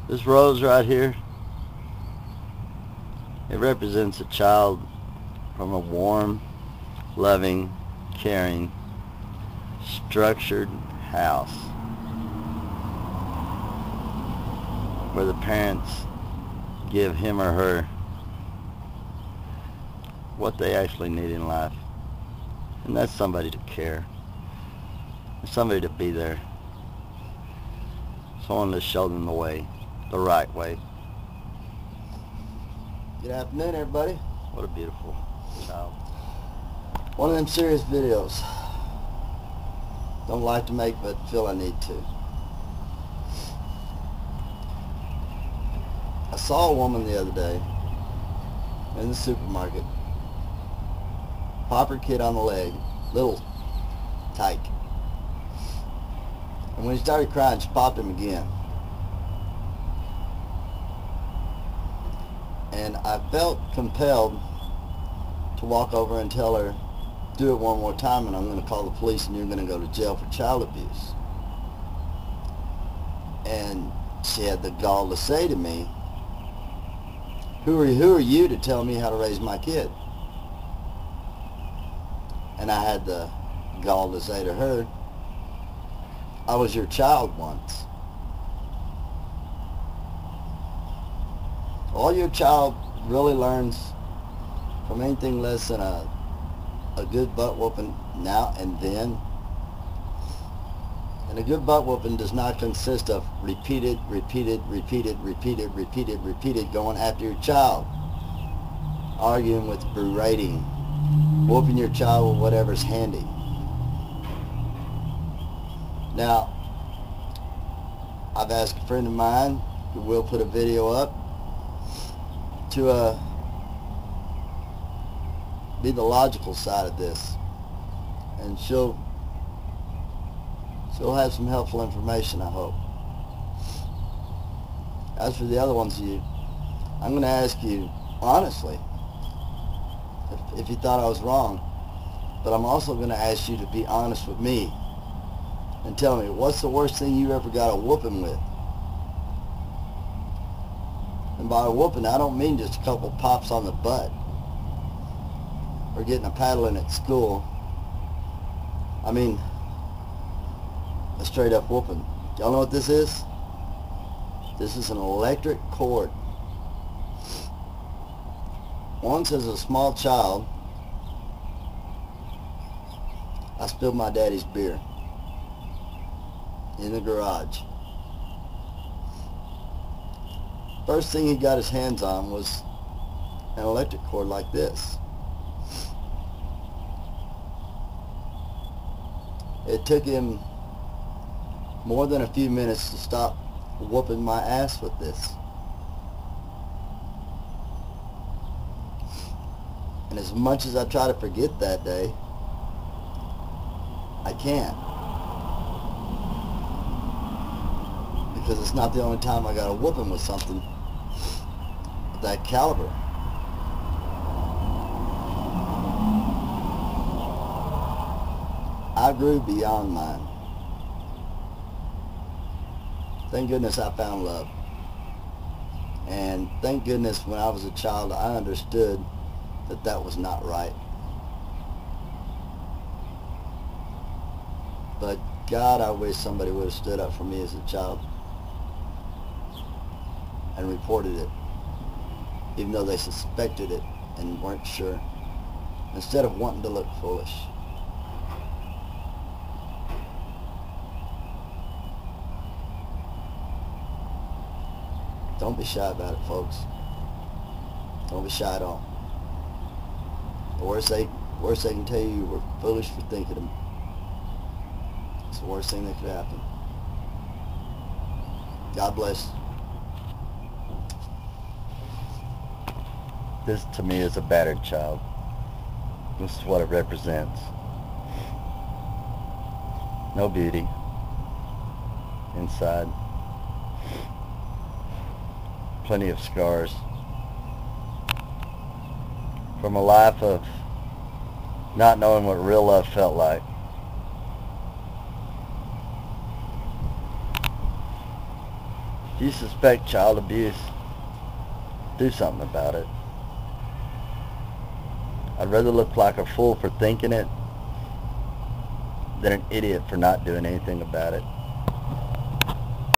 This rose right here, it represents a child from a warm, loving, caring, structured house where the parents give him or her what they actually need in life. And that's somebody to care, somebody to be there, someone to show them the way, the right way. Good afternoon, everybody. What a beautiful child. One of them serious videos. Don't like to make, but feel I need to. I saw a woman the other day in the supermarket pop her kid on the leg, little tyke. And when he started crying, she popped him again. And I felt compelled to walk over and tell her, do it one more time and I'm going to call the police and you're going to go to jail for child abuse. And she had the gall to say to me, who are you to tell me how to raise my kid? And I had the gall to say to her, I was your child once. All your child really learns from anything less than a good butt whooping now and then. And a good butt whooping does not consist of repeated going after your child, arguing with, berating, whooping your child with whatever's handy. Now, I've asked a friend of mine who will put a video up to be the logical side of this, and she'll have some helpful information, I hope. As for the other ones, I'm going to ask you honestly if you thought I was wrong, but I'm also going to ask you to be honest with me and tell me, what's the worst thing you ever got a whooping with? And by a whooping, I don't mean just a couple pops on the butt or getting a paddling at school. I mean a straight up whooping. Y'all know what this is? This is an electric cord. Once as a small child, I spilled my daddy's beer in the garage. First thing he got his hands on was an electric cord like this. It took him more than a few minutes to stop whooping my ass with this. And as much as I try to forget that day, I can't. Because it's not the only time I got a whooping with something of that caliber. I grew beyond mine. Thank goodness I found love. And thank goodness when I was a child I understood that that was not right. But God, I wish somebody would have stood up for me as a child and reported it, even though they suspected it and weren't sure, instead of wanting to look foolish. Don't be shy about it, folks. Don't be shy at all. The worst they can tell you were foolish for thinking them. It's the worst thing that could happen. God bless. This to me is a battered child. This is what it represents. No beauty inside. Plenty of scars from a life of not knowing what real love felt like. If you suspect child abuse, do something about it. I'd rather look like a fool for thinking it than an idiot for not doing anything about it.